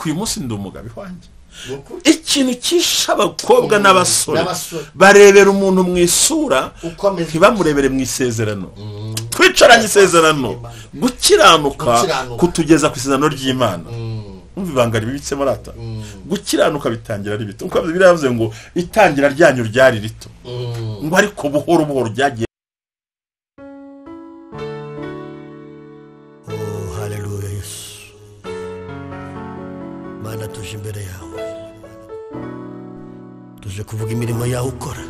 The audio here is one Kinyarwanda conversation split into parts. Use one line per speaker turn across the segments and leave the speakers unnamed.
uyu munsi ndi umugabo wanjye. Ikintu kisha abakobwa n'abasore barebera umuntu mu isura ntibamurebere mu isezerano. Twicaranye isezerano gukiranuka kutugeza ku isezerano ry'Imana. Umva ibanga ribitsemo rata. Gukiranuka bitangira ari bito. Uko biravuze ngo itangira ryanyu ryari rito. Ngo ariko buhoro buhoro ryagiye.
Haleluya Yesu. Mana tuje imbere yawe. Tuje kuvuga imirimo yawe ukora.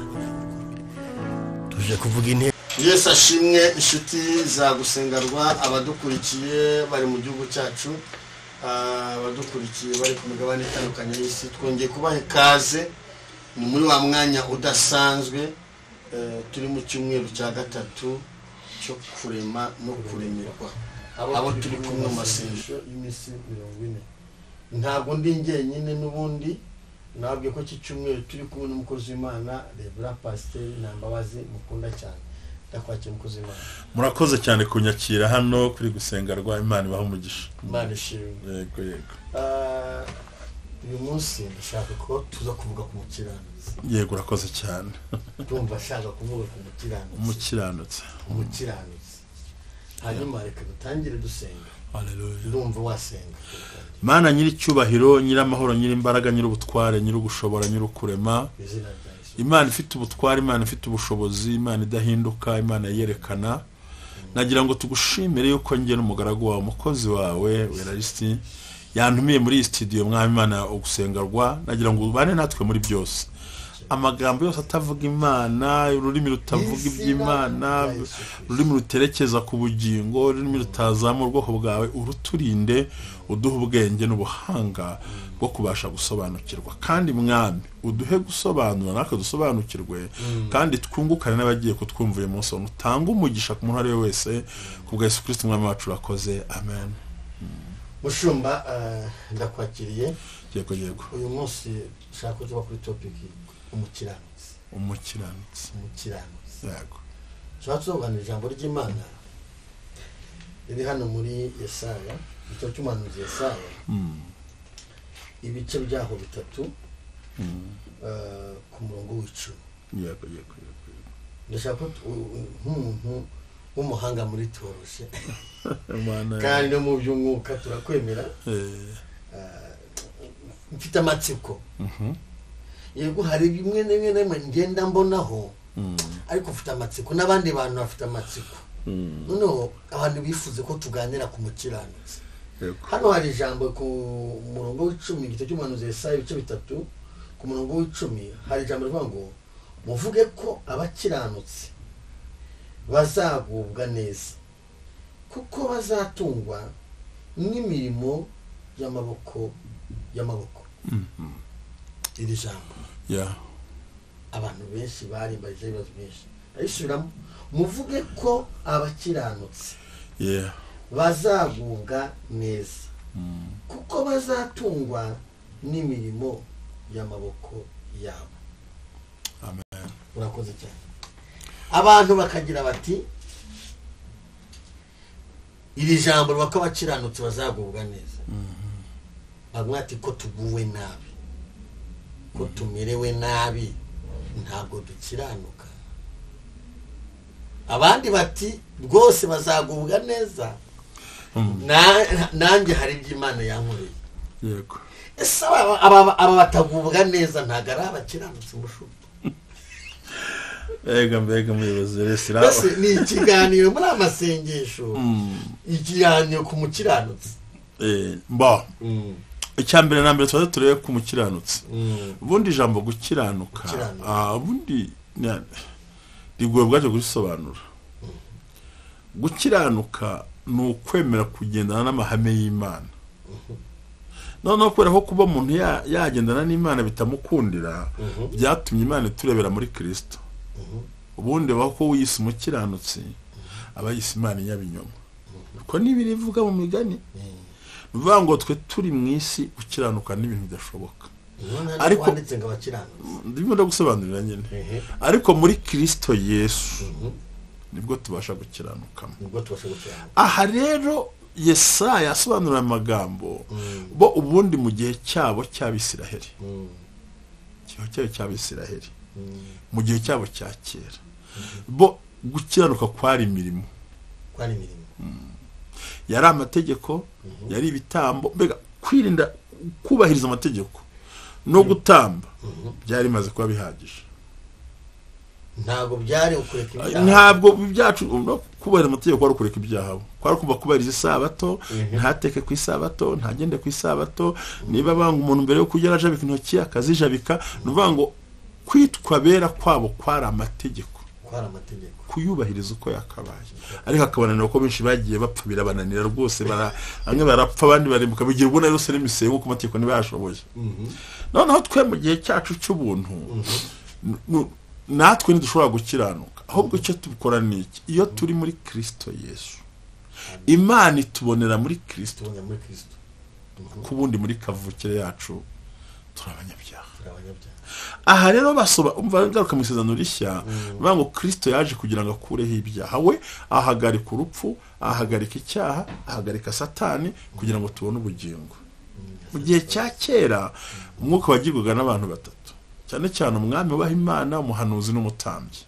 Tuje kuvuga intego.
Yesu ashimwe inshuti za gusengerwa abadukurikiye bari mu gihugu cyacu, abadukurikiye bari ku migabane itandukanye y'isi. Twongeye kubaha ikaze muri wa mwanya udasanzwe, turi mu cyumweru cya gatatu cyo kurema no kuremerwa. Abo turi kumwe mu masengesho y'imisi 40. Ntabwo ndi njyenyine n'ubundi, nabwiye ko iki cyumweru turi kumwe n'umukozi w'Imana Reverend Pastor Nambabazi mukunda cyane. Ndakwakira umukozi w'Imana.
Murakoze cyane kunyakira hano kuri gusengerwa. Imana ibahe umugisha.
Imana ishimwe.
Yego yego.
Uyu munsi ndashaka ko tuza kuvuga ku mukiranutsi.
Yego urakoze cyane.
Ndumva shaka kuvuga ku mukiranutsi. Umukiranutsi. Hanyuma reka dutangire dusenga.
Haleluya.
Ndumva wasenga.
Mana nyiri cyubahiro, nyiri amahoro, nyiri imbaraga, nyiri ubutware, nyiri gushobora, nyiri kurema. Imana ifite ubutware, Imana ifite ubushobozi, Imana idahinduka, Imana yerekana. Nagira ngo tugushimire yuko ngiye n'umugaragu wawe, umukozi wawe Weraristi yantumiye muri studio mwami Imana ugusengerwa. Nagira ngo ubane natwe muri byose. Amagambo yose atavuga Imana, ururimi rutavuga iby'Imana, ururimi ruterekeza ku bugingo, ururimi rutazamura ubwoko bwawe, uruturinde, uduha ubwenge n'ubuhanga bwo kubasha gusobanukirwa. Kandi mwami uduhe gusobanura natwe dusobanukirwe, kandi twungukane n'abagiye kutwumva uyu munsi. Utanga umugisha ku muntu ari we wese, kubwa Yesu Kristo umwami wacu urakoze. Amen.
Mushumba, ndakwakiriye.
Yego yego.
Uyu munsi ushaka kuvuga kuri topic umukiranutsi.
Yego.
Ushaka kuvuga ijambo ry'Imana riri hano muri Yesaya, igitabo cy'umuhanuzi Yesaya. Ibice byaho bitatu ku murongo w'10.
Yego yego yego.
Ndashaka nk'umuntu w'umuhanga muri toroshe kandi no mu by'umwuka turakwemera. Mfite amatsiko. Yego hari bimwe n'imwe ngenda mbonaho, ariko mfite amatsiko n'abandi bantu bafite amatsiko. Noneho abantu bifuze ko tuganira ku mukiranutsi. Hano hari ijambo ku murongo w'10, igitabo cy'umuhanuzi Yesaya ibice bitatu ku murongo w'10 hari ijambo rivuga ngo muvuge ko abakiranutsi bazagubwa neza, kuko bazatungwa n'imirimo y'amaboko. Iri jambo abantu benshi barimbaje ibibazo byinshi. Ayisubiramo, muvuge ko abakiranutsi bazagubwa neza, kuko bazatungwa n'imirimo y'amaboko yabo.
Amen.
Urakoze cyane. Abantu bakagira bati iri jambo bako abakiranutsi bazagubwa neza. Bagwati ko tuguwe nabi, ko tumerewe nabi, ntabwo dukiranuka. Abandi bati rwose bazagubwa neza. Nanjye hari iby'Imana yankoreye.
Yego.
Ese aba batagubwa neza ntago ari abakiranutsi mushumba?
Mbega muyobozi resira.
Bese ni ikiganiro muri amasengesho. Ikiganiro ku mukiranutsi.
Icyambere na mbere twaze turebe ku mukiranutsi. Ubundi ijambo gukiranuka, ubundi rigoye bwaje gusobanura. Gukiranuka ni ukwemera kugendana n'amahame y'Imana. Noneho kubera ko kuba umuntu yagendana n'Imana bitamukundira, byatumye Imana iturebera muri Kristo. Ubundi bako wiyise umukiranutsi aba yise Imana inyabinyoma. Ko nibiri ivuga mu migani. Bivuga ngo twe turi mu isi gukiranuka n'ibintu bidashoboka.
Ariko wanditse ngo abakiranutsi.
Ndimo ndagusobanurira nyine. Ariko muri Kristo Yesu nibwo tubasha gukiranuka.
Nibwo tubasha gukiranuka.
Aha rero Yesaya asobanura amagambo bo ubundi mu gihe cyabo cy'Abisiraheli cy'Abisiraheli mu gihe cyabo cya kera bo gukiranuka kwari imirimo yari amategeko yari ibitambo mbega kwirinda kubahiriza amategeko no gutamba byari maze kuba bihagije
ntabwo byari ukureka ibyaha
ntabwo byacu kubahiriza amategeko kwari ukureka ibyaha kwari kuba kubahiriza isabato ntateke ku isabato ntagende ku isabato niba banga umuntu mbere yo kujya ajabika intoki akazijabika nuvuga ngo kwitwa bera kwabo kwari amategeko kuyubahiriza uko yakabaye ariko akabananira ko benshi bagiye bapfa birabananira rwose bamwe barapfa abandi barimbuka bigira ubwo na Yerusalemu isengo ku mategeko ntibashoboye noneho twe mu gihe cyacu cy'ubuntu natwe ntidushobora gukiranuka ahubwo icyo tubikora ni iki iyo turi muri Kristo Yesu Imana itubonera muri Kristo kubundi muri kavukire yacu turabanyabyaha aha rero basoba umva ngaruka mu isezerano rishya ngo Kristo yaje kugira ngo akureho ibyaha we ahagarika urupfu ahagarika icyaha ahagarika satani kugira ngo tubone ubugingo mu gihe cya kera umwuka wagirwaga n'abantu batatu cyane cyane umwami ubaha Imana umuhanuzi n'umutambyi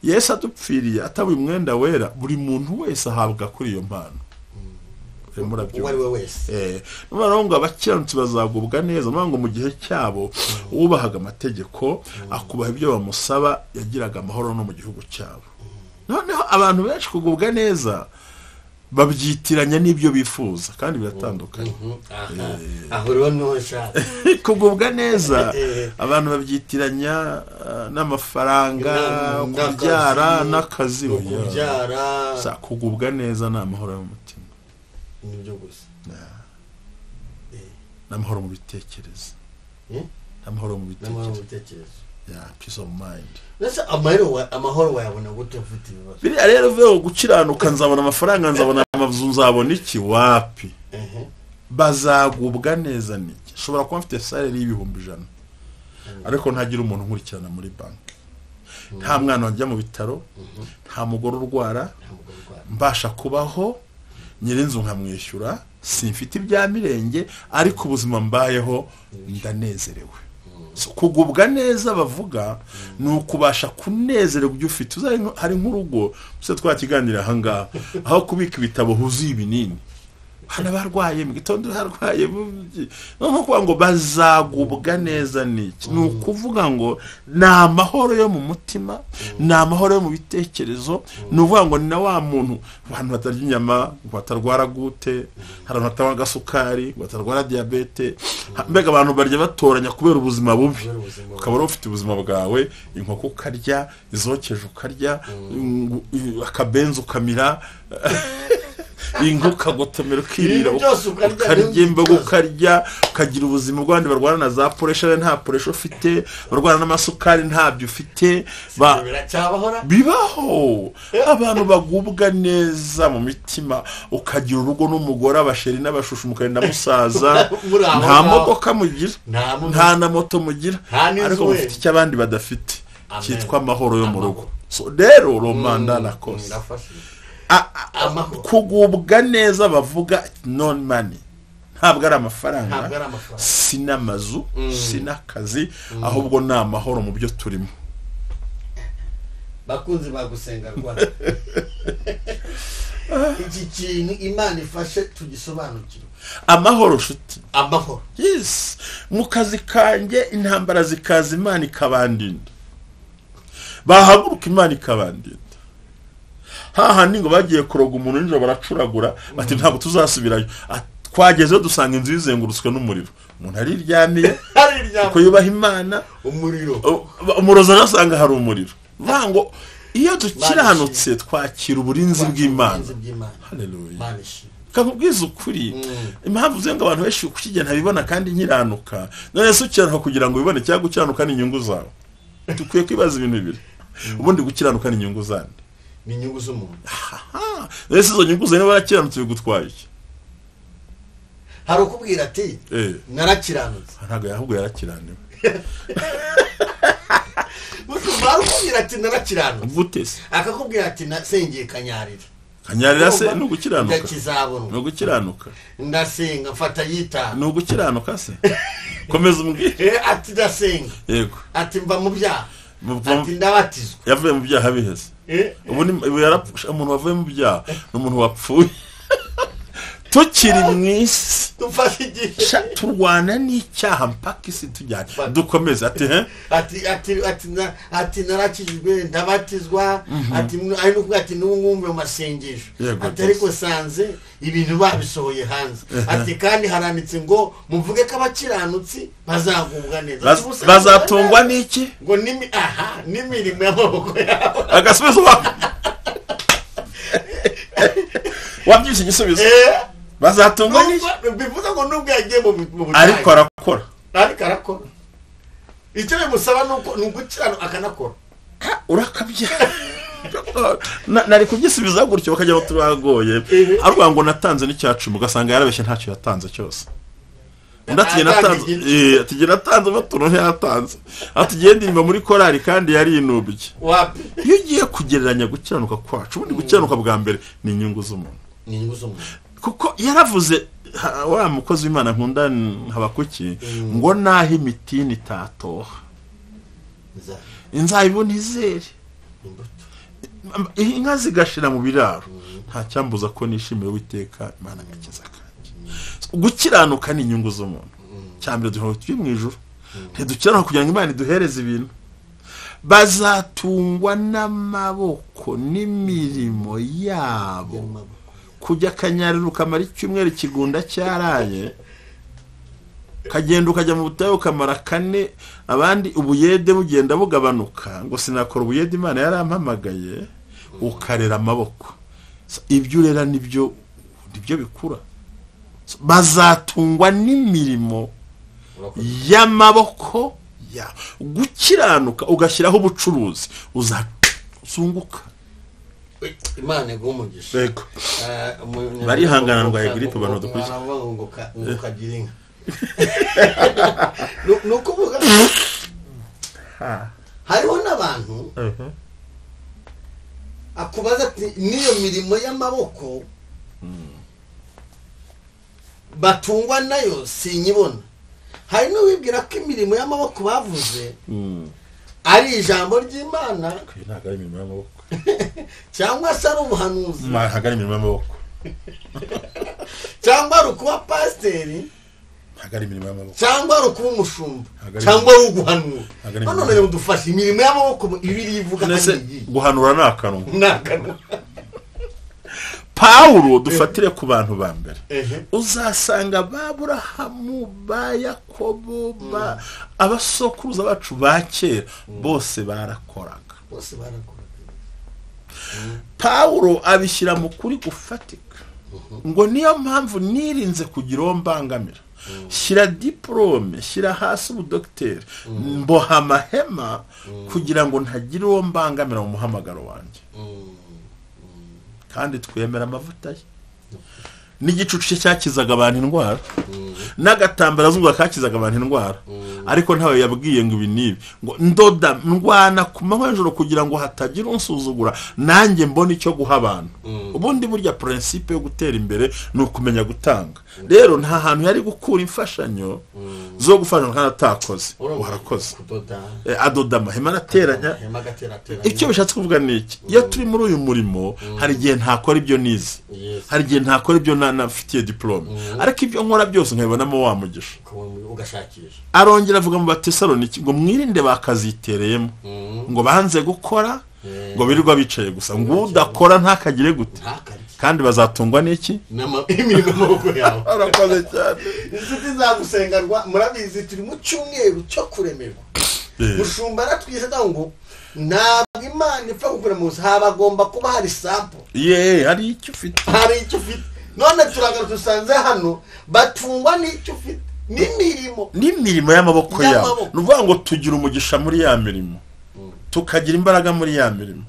Yesu adupfiriye atabuye umwenda wera buri muntu wese ahabwa kuri iyo mpano ngo abakiranutsi bazagubwa neza ngo mu gihe cyabo ubahaga amategeko akubaha ibyo bamusaba yagiraga amahoro no mu gihugu cyabo noneho abantu benshi kugubwa neza babyitiranya n'ibyo bifuza kandi biratandukanye
aho rero niho nshaka
kugubwa neza abantu babyitiranya n'amafaranga kubyara n'akazi kugubwa neza ni amahoro y'umutima
nibyo gusa
n'amahoro mu bitekerezo n'amahoro mu bitekerezo peace of mind
nasa amahoro wayabona gute ufite ibibazo
biriya rero vuba gukiranuka nzabona amafaranga nzabona amavuzo nzabona iki wapi bazagubwa neza niki shobora kuba mfite salary y'ibihumbi 100 ariko ntagira umuntu nkurikirana muri banki nta mwana wajya mu bitaro nta mugore urwara mbasha kubaho nyirinzu nkamwishyura simfite ibya mirenge ariko ubuzima mbayeho ndanezerewe kugubwa neza bavuga ni ukubasha kunezererwa ibyo ufite hari nk'urugo gusa twakiganira aha ngaha aho kubika ibitabo huzuye ibinini hana barwaye mu gitondo harwaye no kuvuga ngo bazagubwa neza niki ni ukuvuga ngo ni amahoro yo mu mutima ni amahoro yo mu bitekerezo ni uvuga ngo ni na wa muntu abantu batarya inyama batarwara gute hari abantu batanywa agasukari batarwara diabete mbega abantu barya batoranya kubera ubuzima bubi ukaba ufite ubuzima bwawe inkoko ukarya izokeje ukarya akabenzi ukamira inguka gotomero kirira ukarya ukarya ukagira ubuzima bw'abandi barwana na za pressure nta pressure ufite barwana n'amasukari ntabyo ufite bibaho abantu bagubwa neza mu mitima ukagira urugo n'umugore abasheri n'abashushu mukarinda musaza nta modoka mugira nta na moto mugira ariko mufite icyo abandi badafite cyitwa amahoro yo mu rugo so rero romanda la cause kugubwa neza bavuga non money ntabwo ari amafaranga sina mazu sina kazi ahubwo ni amahoro mu byo turimo
bakunzi bagusenga rwa iki kintu Imana ifashe tugisobanukirwe
amahoro shuti
amahoro
yes mu kazi kanjye intambara zikaza Imana ikabandinda bahaguruka Imana ikabandinda hahandi ngo bagiye kuroga umuntu nijoro baracuragura bati ntabwo tuzasubirayo twagezeho dusanga inzu yizengurutswe n'umuriro umuntu ariryamiye kuko yubaha Imana umuroza nasanga hari umuriro ngo iyo dukiranutse twakira uburinzi bw'Imana haleluya kakubwiza ukuri impamvu zenga abantu benshi kukigena ntabibona kandi nkiranuka none se ukiranuka kugira ngo bibone cyangwa gukiranuka ni inyungu zawe tukwiye kwibaza ibintu bibiri ubundi gukiranuka ni inyungu zande
ni inyungu z'umuntu
ese izo nyungu zane barakiranutse bigutwaye iki
hari ukubwira ati narakiranutse
ntabwo yahubwo yarakiraniwe
bakubwira ati narakiranutse
gute se
akakubwira ati nasengeye kanyarira
kanyarira se no gukiranuka
ndakizabona
no gukiranuka
ndasenga mfata yita
no gukiranuka se komeza umbwire
ati ndasenga
yego
ati mva mu byaha ati ndabatizwa
yavuye mu byaha biheze ubu ni yarapfusha umuntu wavuye mu byaha n'umuntu wapfuye tukiri mwisi
tufashe igihe
turwana n'icyaha mpaka isi tujyanye dukomeze
ati narakijwe ndabatizwa ati ari no ati n'umwumve mu masengesho ati ariko sanze ibintu babisohoye hanze ati kandi haranditse ngo muvuge ko abakiranutsi bazagubwa neza
bazatungwa n'iki
ngo n'imirimo y'amaboko yabo
agasubizo wabyise igisubizo bazatungwa n'iki
bivuze ngo nubwo yagiye mu butayu
ariko arakora
icyo bimusaba ni ugukiranuka akanakora
urakabya nari kubyisubiza gutyo bakajya baturagoye ariko ngo natanze n'icyacumi ugasanga yarabeshye ntacyo yatanze cyose undi atigiye natanze batuntu ntiyatanze atugenda inyuma muri korali kandi yari inubye iyo ugiye kugereranya gukiranuka kwacu ubundi gukiranuka bwa mbere ni inyungu z'umuntu kuko yaravuze wa mukozi w'Imana nkunda Habakuki ngo naho imitini itatoha inzabibu ntizere inka zigashira mu biraro nta cyambuza ko nishimira Uwiteka Imana ngakiza kanje gukiranuka ni inyungu z'umuntu cyambere duhora turi mu ijuru ntidukiranuka kugira ngo Imana iduhereze ibintu bazatungwa n'amaboko n'imirimo yabo kujya kanyarira ukamara icyumweru kigunda cyaraye kagenda ukajya mu butayu ukamara 4 abandi ubuyede bugenda bugabanuka ngo sinakora ubuyede Imana yarampamagaye ukarera amaboko ibyo urera nibyo bikura bazatungwa n'imirimo y'amaboko ya gukiranuka ugashyiraho ubucuruzi uzunguka
Imana igumugisha
yego barihangana ngo gripe abantu dukurikira
ngo kagira inka nukuvuga hariho n'abantu akubaza ati niyo mirimo y'amaboko batungwa nayo sinyibona hari n'uwibwira ko imirimo y'amaboko bavuze ari ijambo ry'Imana
ntago ari imirimo y'amaboko
cyangwa se ari ubuhanuzi
ntago ari imirimo y'amaboko
cyangwa ari ukuba pasiteri
ntago ari imirimo y'amaboko
cyangwa ari ukuba umushumba cyangwa ari uguhanura none rero dufashe imirimo y'amaboko ibiri ivuga
guhanura n'akanwa Paulo dufatire ku bantu ba mbere uzasanga Aburahamu ba Yakobo abasokuruza bacu ba kera bose barakoraga Paulo abishyira mu kuri gufatika ngo niyo mpamvu nirinze kugira uwo mbangamira shyira diplome shyira hasi ubudokiteri mboha amahema kugira ngo ntagire uwo mbangamira mu muhamagaro wanjye kandi twemera amavuta ye n'igicucu cye cyakizaga abantu indwara n'agatambara zuba kakizaga abantu indwara ariko ntawe yabwiye ngo ibi nibi ngo ndoda ndwana ku mahwenjoro kugira ngo hatagira unsuzugura nanjye mbona icyo guha abantu ubundi burya principe yo gutera imbere ni ukumenya gutanga rero nta hantu yari gukura imfashanyo zo gufasha kandi atakoze warakoze adoda amahema arateranya icyo bishatse kuvuga ni iki iyo turi muri uyu murimo hari igihe ntakora ibyo nize hari igihe ntakora ibyo nafitiye diplome ariko ibyo nkora byose nkabibonamo wa mugisha
ugashakisha
arongera avuga mu Batesalonike ngo mwirinde bakazitereyemo ngo banze gukora ngo birirwa bicaye gusa ngo udakora ntakagire gute kandi bazatungwa n'iki
imirimo y'amaboko yawe
arakoze cyane
inshuti zagusengarwa murabizi turi mu cyumweru cyo kuremerwa mushumba aratwize ngo ntabwo Imana ipfa gukura mu habagomba kuba hari sample
hari icyo ufite
none turagaruka dusanze hano batungwa n'icyo ufite
n'imirimo y'amaboko yawe nuvuga ngo tugira umugisha muri ya mirimo tukagira imbaraga muri ya mirimo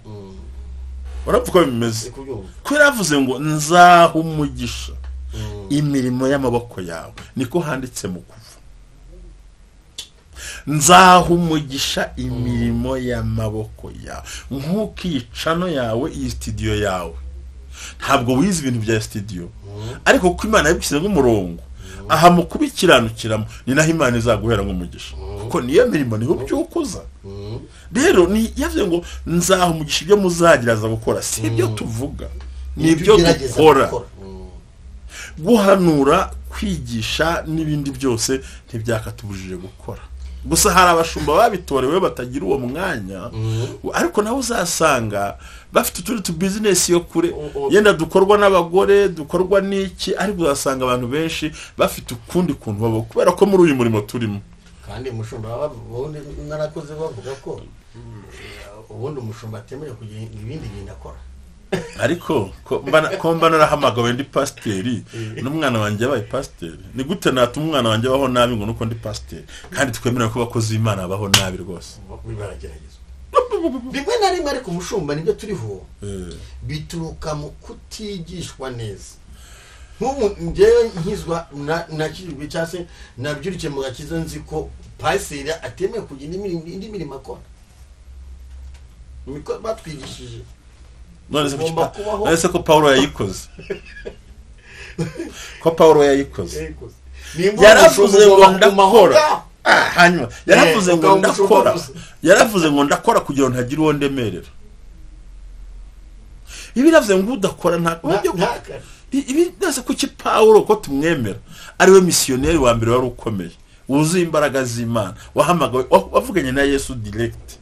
urapfuko bimeze ko yaravuze ngo nzaha umugisha imirimo y'amaboko yawe niko handitse mu kuva nzaha umugisha imirimo y'amaboko yawe nk'uko iyi cano yawe iyi studio yawe ntabwo wize ibintu bya studio ariko kuko Imana yabishyize nk'umurongo aha mu kubikiranukiramo ni naho Imana izaguhera nk'umugisha kuko niyo mirimo niho byukuza rero ni yavuze ngo nzaha umugisha ibyo muzagiraza gukora si ibyo tuvuga ni ibyo dukora guhanura kwigisha n'ibindi byose ntibyakatubujije gukora gusa hari abashumba babitorewe batagira uwo mwanya ariko nawe uzasanga bafite utundi business yo kure yenda dukorwa n'abagore dukorwa n'iki ariko uzasanga abantu benshi bafite ukundi kuntu babo kubera ko muri uyu murimo turimo
kandi umushumba wabundi narakoze bavuga ko ubundi umushumba atemewe kugira ibindi bintu akora
ariko ko mba narahamagawe ndi pasiteri n'umwana wanjye yabaye pasiteri ni gute natuma umwana wanjye abaho nabi ngo nuko ndi pasiteri kandi twemera ko abakozi b'Imana babaho nabi rwose
bibaragerageza rimwe na rimwe ariko umushumba nibyo turiho bituruka mu kutigishwa neza nk'ubu njyewe nkizwa nakijwe cyase nabyurikiye mu gakiza nzi ko pasiteri atemewe kugira indi mirimo akora niko batwigishije
none se ko Paulo yayikoze yaravuze ngo ndakora hanyuma yaravuze ngo ndakora kugira ngo ntagire uwo ndemerera ibi biravuze ngo udakora ibi nase kuki Paulo ko tumwemera ariwe missionnaire wa mbere wari ukomeye wuzuye imbaraga z'Imana wahamagawe wavuganye na Yesu direct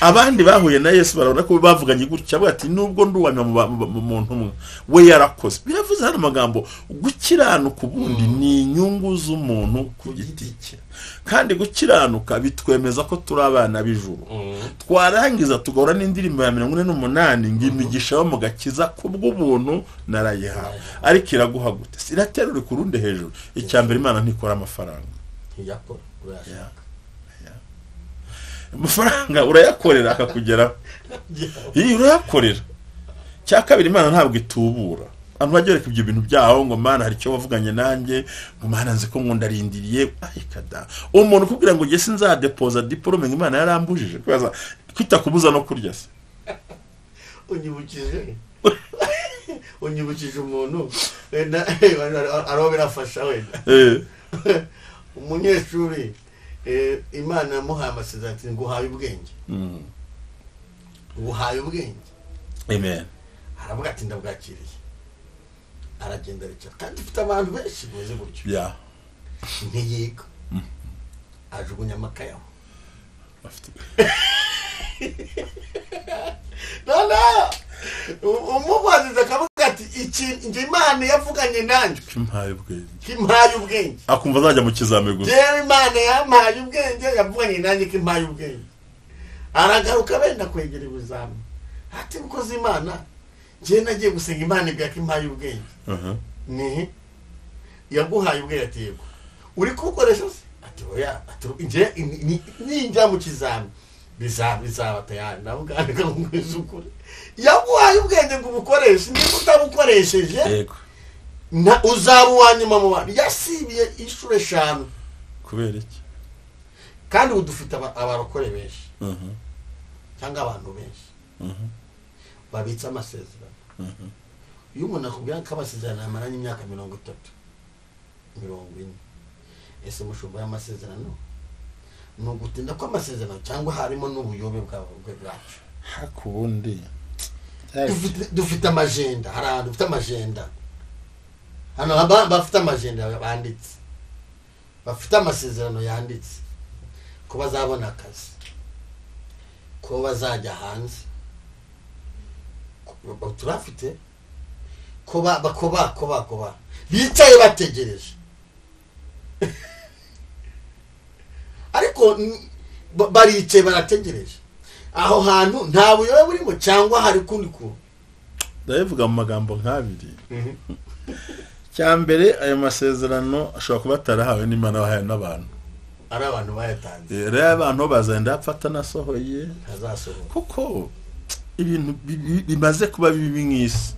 abandi bahuye na Yesu barabona ko bavuganye gutya bati nubwo nduwanya mu muntu umwe we yarakoze biravuze hano amagambo gukiranuka ubundi ni inyungu z'umuntu ku giti cye kandi gukiranuka bitwemeza ko turi abana b'ijuru twarangiza tugahora n'indirimbo ya 48 ngimigisha yo mu gakiza kubw'ubuntu narayihawe ariko iraguha gute siraterure ku rundi hejuru icyambere Imana ntikora amafaranga
yakora
amafaranga urayakorera akakugeraho iyi urayakorera cya kabiri Imana ntabwo itubura abantu bagereka ibyo bintu byaho ngo Mana hari icyo wavuganye nanjye ngo Mana nzi ko ndarindiriye ayikada umuntu kubwira ngo nge sinzadepoza diplome Imana yarambujije kwibaza kwita kubuza no kurya se
unyibukije umuntu araho birafasha wenda umunyeshuri Imana yamuhaye amasezerano ngo uhaye ubwenge uhaye ubwenge
amen
aravuga ati ndabwakiriye aragenda aricara kandi ufite abantu benshi boze gutyo ntiyiga ajugunya amakaye aho umubaziza akavuga ati iki nge Imana yavuganye nanjye kimpaye ubwenge
akumva azajya mu kizame gusa
jewe Imana yampaye ubwenge yavuganye nanjye kimpaye ubwenge aragaruka benda kwegera ibizame ati ukoze Imana je nagiye gusenga Imana ibya kimpaye ubwenge ni yaguhaye ubwenge ati yego uri kukoresha se ati oya ati nje ninjya mu kizame bizaba tayari nabuganga ngwizukuri yaguhaye ubwenge ngo ubukoreshe niba utabukoresheje
yego
na uzabu wanyuma mu bandi yasibiye inshuro 5
kubera iki
kandi udufite abarokore benshi cyangwa abantu benshi babitsa amasezerano iyo umuntu akubwira ko amasezerano amaranye imyaka 30 40 ese mushumba y'amasezerano no gutinda ko amasezerano cyangwa harimo n'ubuyobe bwacu
hakubundi
dufite amagenda hari abantu dufite amagenda hano bafite amagenda banditse bafite amasezerano yanditse ko bazabona akazi ko bazajya hanze turafite ko bakoba bicaye bategereje ariko baricaye barategereje aho hantu nta buyobe burimo cyangwa hari kundi ku
ndavuga mu magambo nk'abiri cyambere ayo masezerano ashobora kuba atarahawe n'Imana bahaye n'abantu
ari abantu bayatanze
rero abantu bazenda apfata nasohoye
azasohoka
kuko ibintu bimaze kuba bibi nk'isi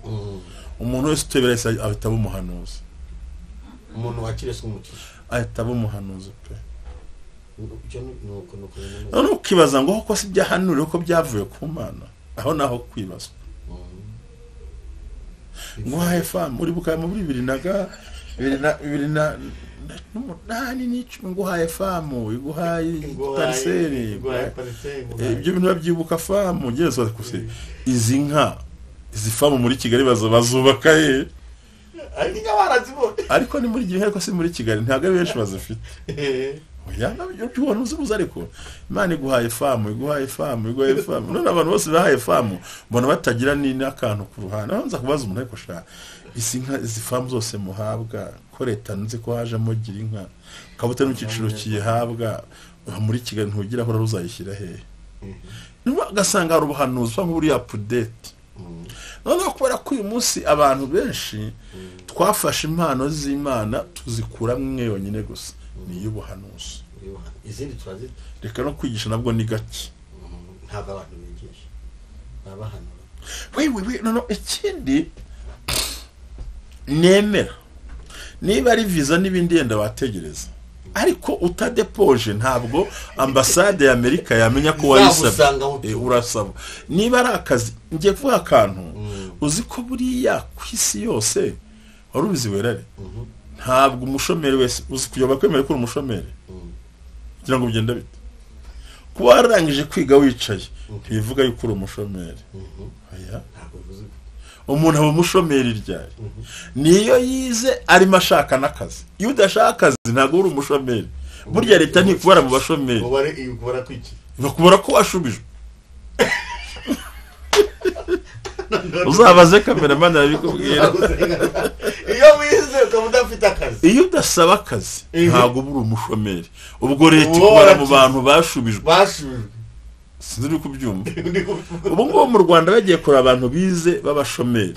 umuntu wese uteberese ahita bumuhanuza
umuntu wakirese umukiza
ahita bumuhanuza pe
nuko
ukibaza ngo ko si byahanuriwe ko byavuye ku Mana aho naho kwibazwa nguhaye famu uribuka muri 2008 nguhaye famu iguhaye pariseri ibyo bintu babyibuka famu ngeze kuse izi nka izi famu muri Kigali bazubaka ariko ni muri gihe ariko si muri Kigali ntago ari benshi bazifite oya nabyo ubona uzubuza ariko Imana iguhaye famu none abantu bose bahaye famu mbona batagira ni n'akantu ku ruhande aho nza kubaza umuntu ariko sha izi famu zose muhabwa ko leta nzi ko hajemo gira inka kabuta n'ikiciro kiyihabwa muri Kigali ntugira aho ruzayishyira hehe gasanga hari ubuhanuzi bwo muri update none kubera ko uyu munsi abantu benshi twafashe impano z'Imana tuzikura mwe yonyine gusa ni y'ubuhanuzi
izindi turazita
reka no kwigisha nabwo ni gake
ntabwo abantu bigisha babahanura
no ikindi nemera niba ari visa n'ibindi yenda wategereza ariko utadepoje ntabwo ambasade ya Amerika yamenya ko wayisabye urasaba niba ari akazi ngiye kuvuga akantu uzi ko buriya ku isi yose warubizi werare ntabwo umushomeri wese uzi kuyoba kwemera ko umushomeri kugira ngo bigenda bite kuba warangije kwiga wicaye ntibivuga yuko uri umushomeri oya umuntu aba umushomeri ryari niyo yize arimo ashaka n'akazi iyo udashaka akazi ntabwo uri umushomeri burya leta ntikubara mu bashomeri bakubara ko washubijwe uzabaze cameraman arabikubwira
iyo wize ukaba udafite akazi
iyo udasaba akazi ntabwo uri umushomeri ubwo leta ikubara mu bantu bashubijwe sinzi kubyumva ubu ngo mu Rwanda bagiye kora abantu bize babashomeri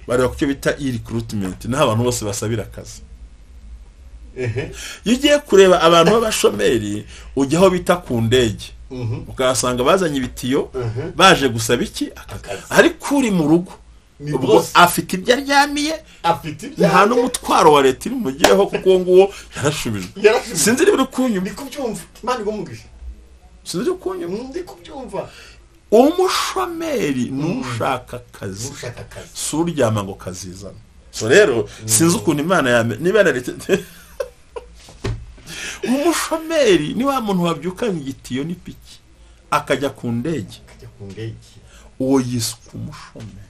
bari ku cyo bita recruitment naho abantu bose basabira akazi iyo ugiye kureba abantu b'abashomeri ujyaho bita ku ndege ukasanga bazanye ibitiyo baje gusaba iki ariko uri mu rugo ubwo afite ibyo aryamiye nta n'umutwaro wa leta iri mugiyeho kuko nguwo yarashubijwe sinzi niba uri kunyuma
ndi kubyumva Imana igumugisha
sinzi kunyuma
ndi kubyumva
umushomeri nushaka akazi suryama ngo kazizana so rero sinzi ukuntu Imana yame niba leta umushomeri ni wa muntu wabyukanye igitiyo n'ipiki akajya ku ndege uwo yiswe umushomeri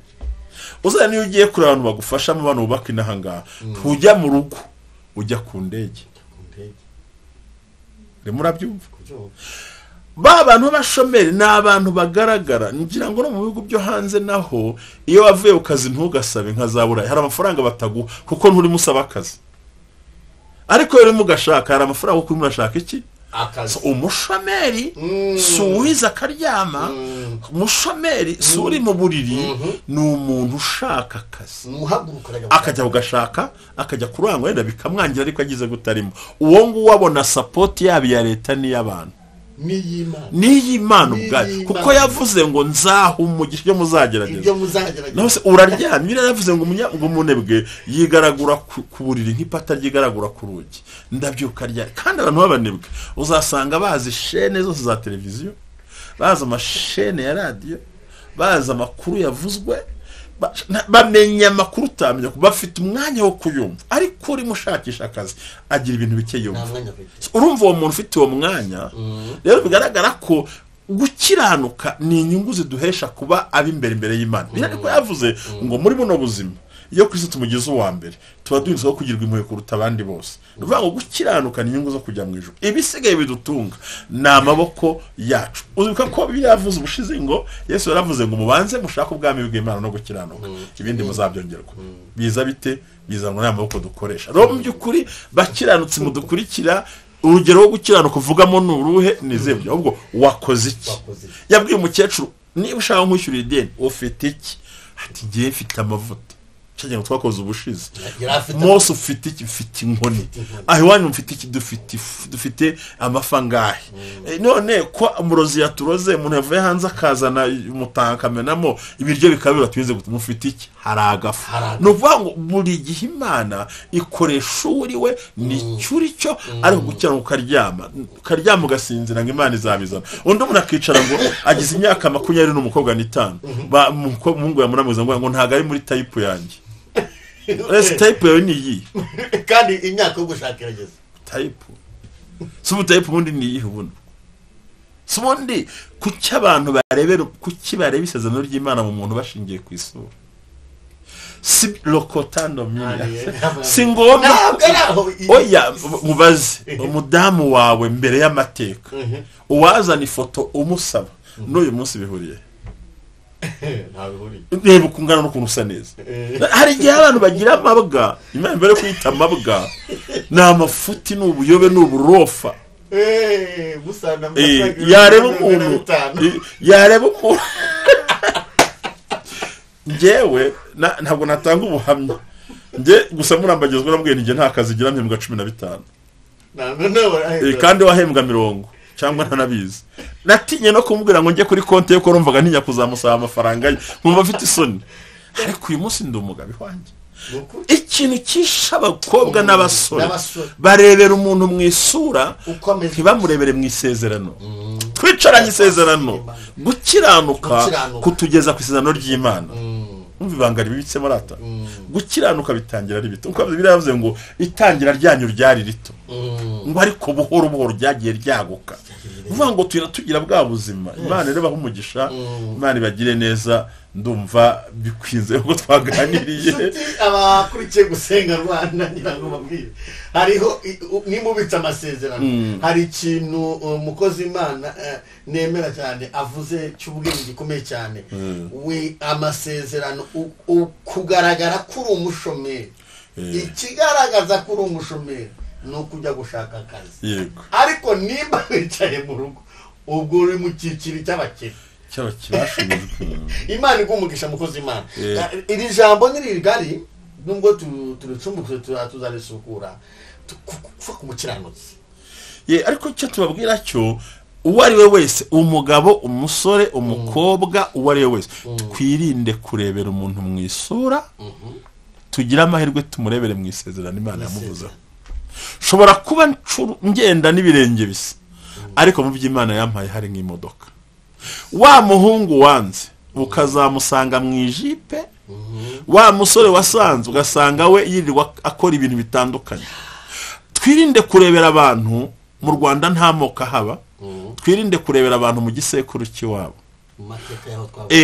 uzana niyo ugiye kuri abantu bagufasha mu bantu bubaka inahangaha ntujya mu rugo ujya ku ndege murabyumva ba bantu b'abashomeri ni abantu bagaragara ngira ngo no mu bihugu byo hanze naho iyo wavuye ku kazi ntugasabe nkazabura hari amafaranga bataguha kuko nturi musaba akazi ariko rero mugashaka hari amafaranga yo kumurashaka iki
akazi
umushomeri suwiza akaryama umushomeri suri mu buriri ni umuntu ushaka akazi akajya ugashaka akajya kurangwa wenda bikamwangira ariko agize gutarimo uwo nguwo abona support yabi ya leta ni y'abantu n'iy'Imana ubwayo kuko yavuze ngo nzaha umugisha ibyo muzagerageza nose uraryamye yaravuze ngo umunebwe yigaragura ku buriri nk'ipata ryigaragura ku rugi ndabyuka rya kandi abantu b'abanebwe uzasanga bazi chaîne zose za televiziyo bazi amashene ya radio bazi amakuru yavuzwe bamenya amakuru utamenya ko bafite umwanya wo kuyumva ariko uri mushakisha akazi agira ibintu bike yumva urumva uwo muntu ufite uwo mwanya rero bigaragara ko gukiranuka ni inyungu ziduhesha kuba ab'imbere y'Imana birariko yavuze ngo muri buno buzima iyo Kristo tumugize uwa mbere tuba duhinzwe kugirwa impuhwe kuruta abandi bose ruvuga ngo gukiranuka ni inyungu zo kujya mu ijuru ibisigaye bidutunga ni amaboko yacu uzuka ko byavuze ubushize ngo Yesu yaravuze ngo mubanze mushaka ubwami bw'Imana no gukiranuka ibindi muzabyongerwa biza bite biza ngo n'amaboko dukoresha rero mu by'ukuri bakiranutse mudukurikira urugero rwo gukiranuka uvugamo n'uruhe nizebye ahubwo wakoze iki yabwiye umukecuru niba ushaka nkwishyura ideni ufite iki ati ngiye mfite amavuta cyangwa twakoze ubushize mose ufite iki mfite inkoni aho wanyu mfite iki dufite amafangahe none ko umurozi yaturoze umuntu yavuye hanze akazana umutanga kamenamo ibiryo bikabira tubize gutuma ufite iki haragafu no vuga ngo buri gihe Imana ikoresha uriwe ni cyuri cyo ari gukira ukaryama ugasinzira ngo Imana izabizana undi umuntu akicara ngo agize imyaka 20 n'umukobwa n'itanu umuhungu yamuramuza ngo ntago ari muri type yanjye ese type yawe ni iyi
kandi imyaka yo gushaka irageze.
type si ubu type ubundi ni iyi ubundi si ubundi kuki abantu barebera kuki bareba isezerano ry'Imana mu muntu bashingiye ku isura si lokotando mira si ngombwa oya mubaze umudamu wawe mbere y'amateka uwazana ifoto umusaba n'uyu munsi bihuriye reba ukungana n'ukuntu usa neza hari igihe abantu bagira amabwa Imana mbere kwita amabwa ni amafuti n'ubuyobe n'uburofa yareba umuntu njyewe ntabwo natanga ubuhamya njye gusa murambagezwa nabwiye nige nta kazi gira mpembwa 15 kandi wahembwa 20 cyangwa ntanabizi natinye no kumubwira ngo njye kuri konti ye ko rumvaga ntinya kuzamusaba amafaranga ye nkumva afite isoni ariko uyu munsi ndi umugabo wanjye ikintu kisha abakobwa n'abasore barebera umuntu mu isura ntibamurebere mu isezerano twicaranye isezerano gukiranuka kutugeza ku isezerano ry'Imana umva ibanga ribitse marata gukiranuka bitangira ari bito uko biravuze ngo itangira ryanyu ryari rito ngo ariko buhoro buhoro ryagiye ryaguka uvuga ngo tugira bwa buzima Imana irebaho umugisha Imana ibagire neza ndumva bikwinze uko twaganiriye
abakurikiye gusenga Rwanda ngirango babwire hariho nimubitse amasezerano hari ikintu umukozi Imana nemera cyane avuze cy'ubwenge gikomeye cyane we amasezerano kugaragara kuri umushomeri ikigaragaza kuri umushomeri no kujya gushaka akazi ariko nimba wicaye mu rugo ubwo uri mu cyiciro cy'abakire Imana igumugisha mukozi Imana iri jambo nirigari nubwo turucumbukse tuzarisukura kufa kumukiranutsi
ariko cyo tubabwira cyo uwo ari we wese umugabo umusore umukobwa uwo ari we wese twirinde kurebera umuntu mu isura tugira amahirwe tumurebere mu isezerano Imana yamuvuzeho shobora kuba ngenda n'ibirenge bisa ariko mu by'Imana yampaye hari nk'imodoka wa muhungu wanze ukazamusanga mu ijipe wa musore wasanze ugasanga we yirirwa akora ibintu bitandukanye twirinde kurebera abantu mu Rwanda nta moka haba twirinde kurebera abantu mu gisekuru cy'iwabo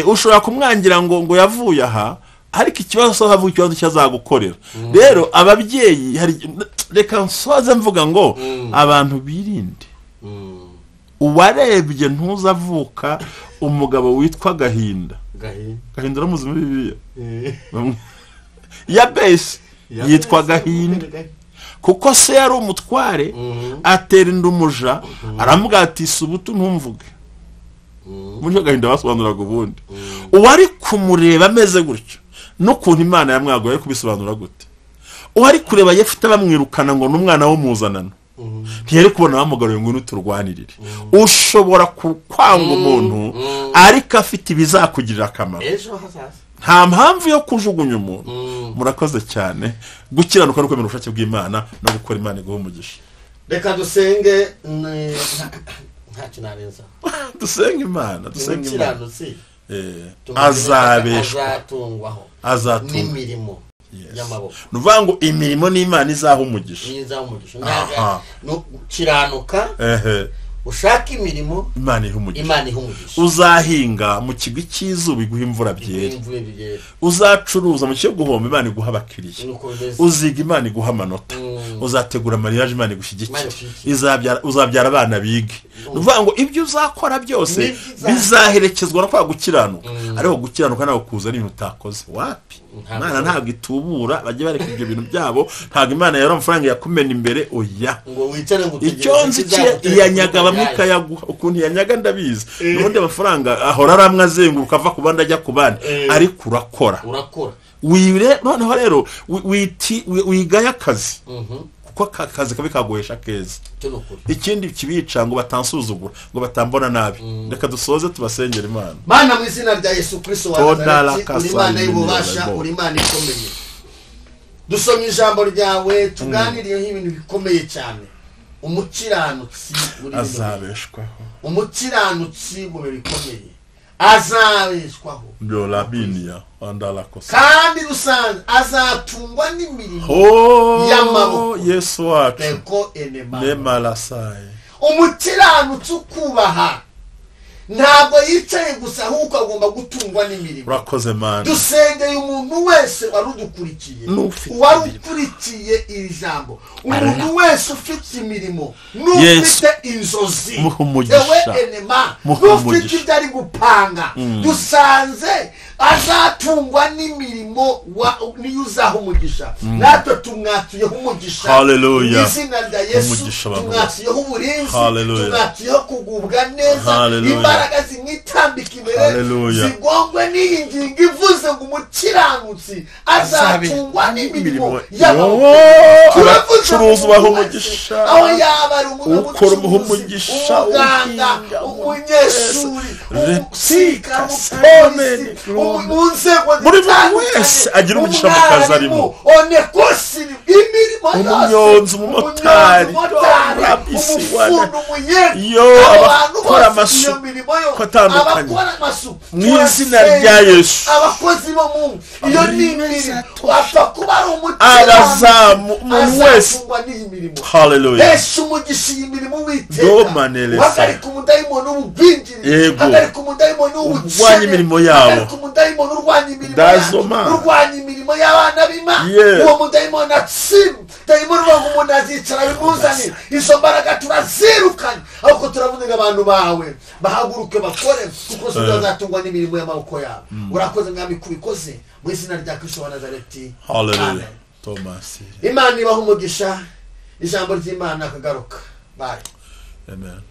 ushobora kumwangira ngo yavuye aha ariko ikibazo havuga ikibazo cyazagukorera rero ababyeyi reka nsoze mvuga ngo abantu birinde uwarebye ntuzavuka umugabo witwa Gahinda uramuzi muri Bibiliya ya base yitwa Gahinda kuko se yari umutware atera inda umuja aramubwira ati subutu ntumvuge muri Gahinda basobanuraga ubundi uwari kumureba ameze gutyo n'ukuntu Imana yamwagoye kubisobanura gute uwari kureba yafite bamwirukana ngo n'umwana wo muzanano ntiyari kubona bamugaruye ngo nuturwanirire ushobora kwanga umuntu ariko afite ibizakugirira akamaro nta mpamvu yo kujugunya umuntu murakoze cyane gukiranuka no kwemera ubushake bw'Imana no gukora Imana iguha umugisha
reka dusenge nta kinareza
dusenge Imana azabeshwa
n'imirimo y'amaboko
nuvuga ngo imirimo n'Imana izaha umugisha
no kiranuka ushaka imirimo
Imana iha umugisha uzahinga mu kigwi cy'izuba iguha imvura byera uzacuruza mu cyo guhomba Imana iguha abakiriya uziga Imana iguha amanota uzategura mariage Imana igushyigikira uzabyara abana bige nuvuga ngo ibyo uzakora byose bizaherekezwa no kwagukiranuka ariko gukiranuka nawe kuza ari ibintu utakoze wapi Imana ntabwo itubura bajye bareka ibyo bintu byabo ntabwo Imana yari amafaranga yakumena imbere oya icyo nzi iyanyaga bamwe ikayaguha ukuntu iyanyaga ndabizi n'ubundi amafaranga ahora aramwe azenguruka ava ku bandi ajya ku bandi ariko urakora noneho rero wigaya akazi kuko akazi kabi kagohesha keza ikindi kibica ngo batansuzugura ngo batambona nabi reka dusoze tubasengera Imana
Mana mu izina rya Yesu Kristo wa Nazareti uri Imana y'ububasha uri Imana ikomeye dusomye ijambo ryawe tuganiriyeho ibintu bikomeye cyane umukiranutsi
azabeshwaho
umukiranutsi mu bikomeye azabeshwaho
ndio labinia andala kosa
kandi rusange azatungwa n'imirimo
y'amaboko Yesu wacu
eko enema
nemalasaye
umukiranutsi ukubaha ntabwo yicaye gusa ahubwo agomba gutungwa n'imirimo.
Urakoze Mana.
Dusengeye umuntu wese warudukurikiye warukurikiye iri jambo, umuntu wese ufite imirimo n'ufite inzozi yewe enema n'ufite ibyo ari gupanga dusanze azatungwa n'imirimo niyuzaho umugisha natwe tumwatuyeho umugisha.
Haleluya.
Izina rya Yesu tumwatuyeho uburinzi, tumwatuyeho kugubwa neza, imbaraga zimwitambika imbere zigongwe n'iyi ngingo ivuze ngo umukiranutsi azatungwa n'imirimo y'amaboko.
Abacuruzi baho umugisha,
aho yaba ari
umucuruzi,
umuganga, umunyeshuri, umusirikare, umupolisi,
buri wese agira umugisha mu kazi arimo, umunyonzi, umumotari, umufundi, umuyede, abakora amasuku atandukanye mu izina rya Yesu,
abakozi bo mu iyo ni imirimo wapfa kuba ari
umukiranutsi umuntu wese. Haleluya.
Yesu umugisha iyi mirimo witeka, hagarika umudayimoni w'ubugwingiri, hagarika umudayimoni w'ubukene,
imirimo yabo,
hagarika umudayimoni urwanya imirimo yabo, urwanya imirimo y'abana b'Imana. Uwo mudayimoni atsinda, dayimoni uvuga ngo umuntu azicara bimuzanire, izo mbaraga turazirukanye, ahubwo turavuga abantu bawe bahaguruke bakore kuko bazatungwa n'imirimo y'amaboko yabo. Urakoze mwami kubikoze mu izina rya Kristo wa Nazareti.
Haleluya. Thomas.
Imana ibaha umugisha, ijambo ry'Imana akagaruka. Bye.
Amen.